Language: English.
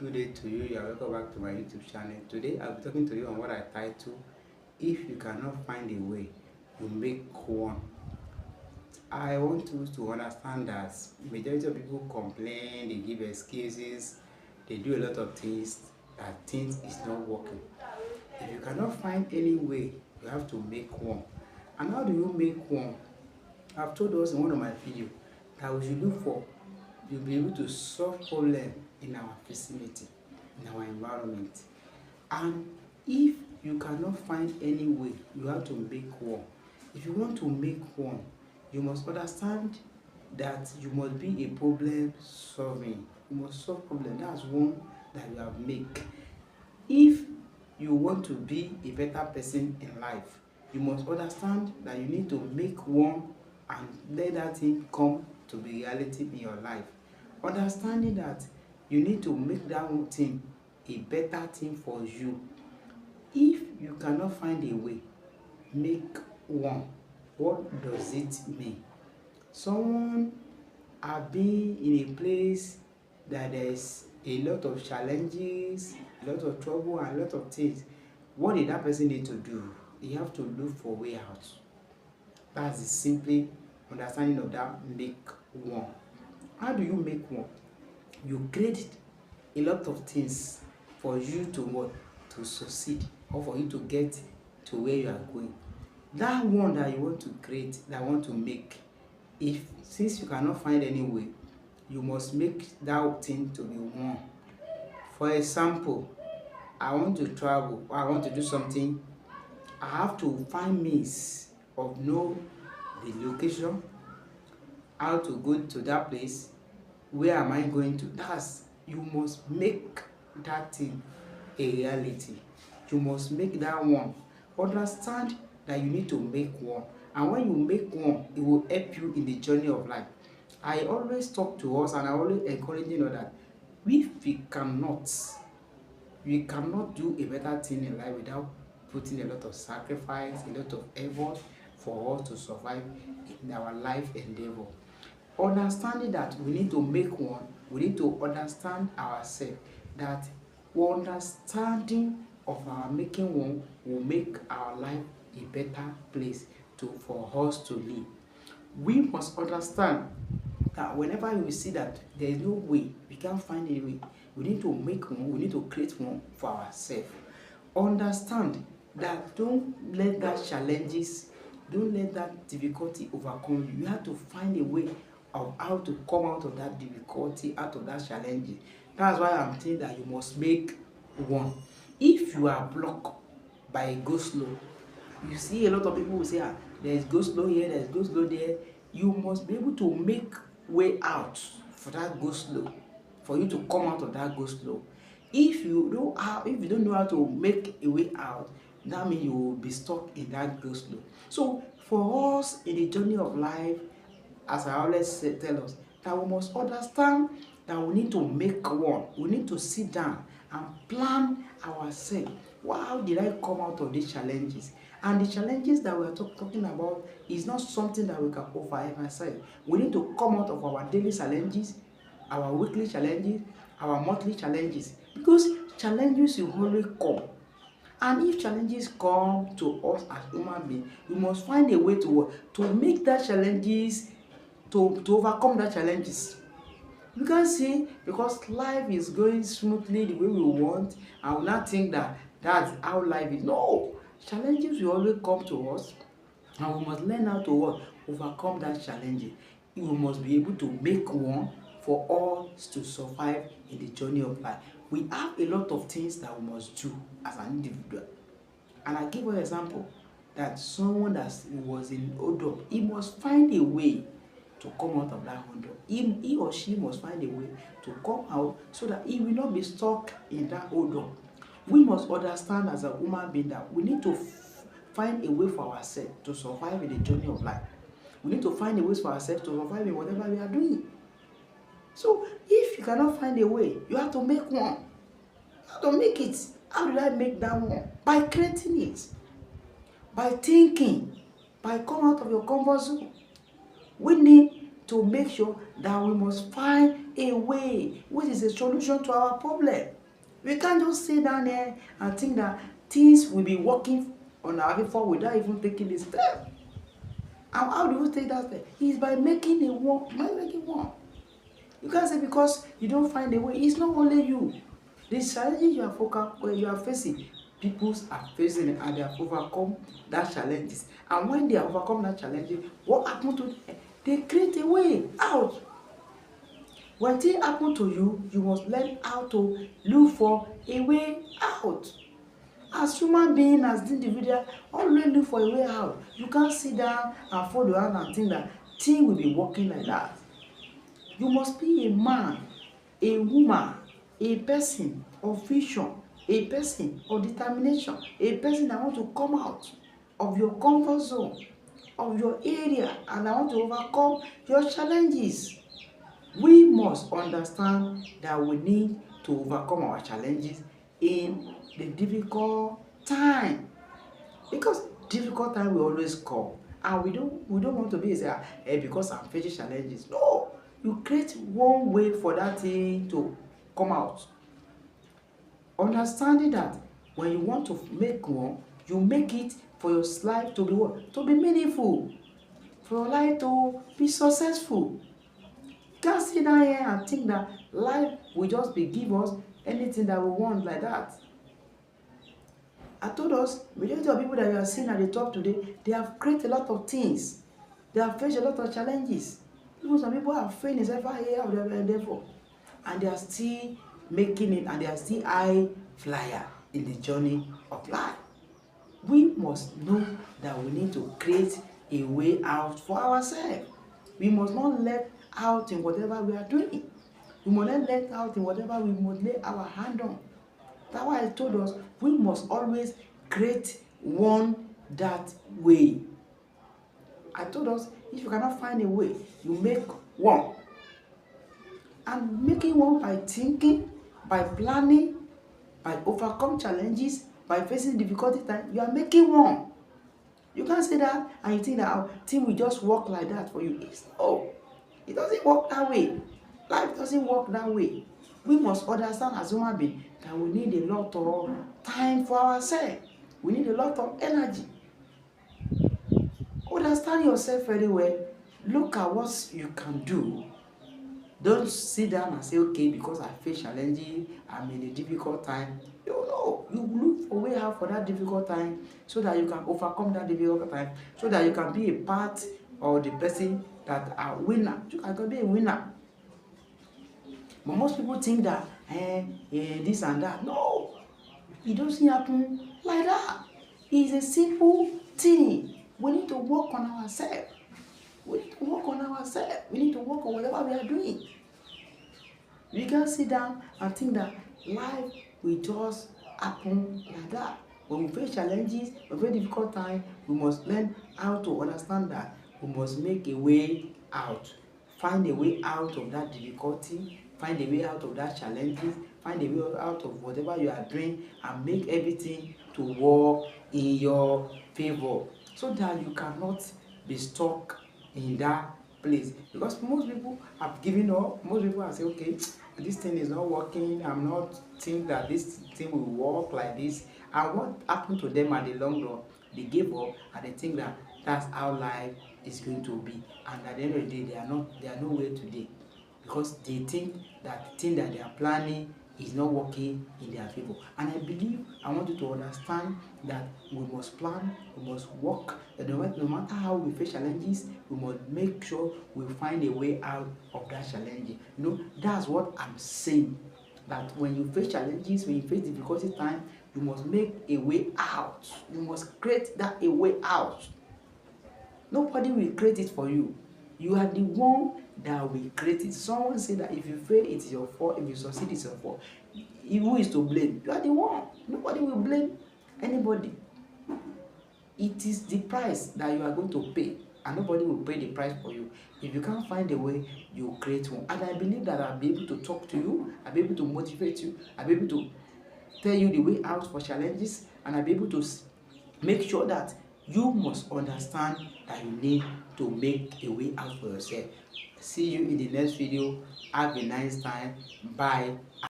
Good day to you. You're welcome back to my YouTube channel. Today I'll be talking to you on what I title If You Cannot Find a Way, You Make One. I want you to understand that majority of people complain, they give excuses, they do a lot of things that things is not working. If you cannot find any way, you have to make one. And how do you make one? I've told us in one of my videos that we should look for, you'll be able to solve problem in our vicinity, in our environment. And if you cannot find any way, you have to make one. If you want to make one, you must understand that you must be a problem solving. You must solve problem. That's one that you have make. If you want to be a better person in life, you must understand that you need to make one and let that thing come to be reality in your life. Understanding that you need to make that one thing a better thing for you. If you cannot find a way, make one. What does it mean? Someone have been in a place that there's a lot of challenges, a lot of trouble, and a lot of things. What did that person need to do? You have to look for a way out. That's the simply understanding of that make one. How do you make one? You create a lot of things for you to what? To succeed, or for you to get to where you are going. That one that you want to create, that you want to make, since you cannot find any way, you must make that thing to be one. For example, I want to travel, or I want to do something, I have to find means of know the location, how to go to that place, where am I going to. You must make that thing a reality. You must make that one. Understand that you need to make one, and when you make one, it will help you in the journey of life. I always talk to us, and I always encourage that if we cannot do a better thing in life without putting a lot of sacrifice, a lot of effort for us to survive in our life endeavor. Understanding that we need to make one, we need to understand ourselves, that understanding of our making one will make our life a better place for us to live. We must understand that whenever we see that there is no way, we can't find a way, we need to make one, we need to create one for ourselves. Understand that don't let that challenges, don't let that difficulty overcome you. You have to find a way of how to come out of that difficulty, out of that challenge. That's why I'm saying that you must make one. If you are blocked by a go slow, you see a lot of people will say, there's go slow here, there's go slow there. You must be able to make way out for that go slow, for you to come out of that go slow. If you don't know how to make a way out, that means you will be stuck in that go slow. So for us in the journey of life, as I always tell us, that we must understand that we need to make one. We need to sit down and plan ourselves. How did I come out of these challenges? And the challenges that we are talking about is not something that we can overemphasize. We need to come out of our daily challenges, our weekly challenges, our monthly challenges, because challenges will always come. And if challenges come to us as human beings, we must find a way to make that challenges, to overcome that challenges. You can see, because life is going smoothly the way we want, and we not think that that's how life is. No, challenges will always come to us, and we must learn how to overcome that challenge. We must be able to make one for us to survive in the journey of life. We have a lot of things that we must do as an individual. And I give an example that someone that was in hold up, he must find a way to come out of that hold up. He or she must find a way to come out so that he will not be stuck in that hold up. We must understand as a human being that we need to find a way for ourselves to survive in the journey of life. We need to find a way for ourselves to survive in whatever we are doing. So if you cannot find a way, you have to make one. You have to make it. How did I make that one? By creating it, by thinking, by coming out of your comfort zone. We need to make sure that we must find a way, which is a solution to our problem. We can't just sit down there and think that things will be working on our favor without even taking the step. And how do you take that step? It's by making a one, by making one. You can't say because you don't find a way. It's not only you. The challenges you are you are facing, people are facing it and they have overcome that challenges. And when they have overcome that challenge, what happened to them? They create a way out. When things happen to you, you must learn how to look for a way out. As human being, as individual, always look for a way out. You can't sit down and fold your hand and think that things will be working like that. You must be a man, a woman, a person of vision, a person of determination, a person that wants to come out of your comfort zone, of your area, and I want to overcome your challenges. We must understand that we need to overcome our challenges in the difficult time, because difficult time will always come, and we don't want to be say because I'm facing challenges. No, you create one way for that thing to come out. Understanding that when you want to make one, you make it for your life to be what? To be meaningful, for your life to be successful. You can't sit down here and think that life will just be give us anything that we want like that. I told us, majority of people that you are seeing at the top today, they have created a lot of things. They have faced a lot of challenges. Even some people have failed in several areas of their endeavor, and they are still making it, and they are still high flyer in the journey of life. We must know that we need to create a way out for ourselves. We must not let out in whatever we are doing. We must not let out in whatever we must lay our hand on. That's why I told us we must always create one that way. I told us if you cannot find a way, you make one. And making one by thinking, by planning, by overcome challenges, by facing difficulty time, you are making one. You can't say that and you think that thing will just work like that for you. No, it doesn't work that way. Life doesn't work that way. We must understand as human beings that we need a lot of time for ourselves. We need a lot of energy. Understand yourself very well. Look at what you can do. Don't sit down and say, okay, because I face challenges, I'm in a difficult time. You look for a way out for that difficult time so that you can overcome that difficult time, so that you can be a part of the person that are winner. You can be a winner. But most people think that this and that. No, it doesn't happen like that. It's a simple thing. We need to work on ourselves. We need to work on ourselves. We need to work on whatever we are doing. We can't sit down and think that life will just happen like that. When we face challenges, when we face difficult time, we must learn how to understand that we must make a way out. Find a way out of that difficulty, find a way out of that challenges, find a way out of whatever you are doing, and make everything to work in your favor, so that you cannot be stuck in that place. Because most people have given up. Most people have said, okay, this thing is not working. I'm not think that this thing will work like this. And what happened to them at the long run? They gave up and they think that that's how life is going to be. And at the end of the day, they are nowhere today, because they think that the thing that they are planning is not working in their favor. And I want you to understand that we must plan, we must work, and no matter how we face challenges, we must make sure we find a way out of that challenge. That's what I'm saying. That when you face challenges, when you face difficulty time, you must make a way out. You must create that a way out. Nobody will create it for you. You are the one that will create it. Someone said that if you fail, it's your fault. If you succeed, it's your fault. Who is to blame? You are the one. Nobody will blame anybody. It is the price that you are going to pay, and nobody will pay the price for you. If you can't find a way, you create one. And I believe that I'll be able to talk to you, I'll be able to motivate you, I'll be able to tell you the way out for challenges, and I'll be able to make sure that You must understand that you need to make a way out for yourself. See you in the next video. Have a nice time. Bye.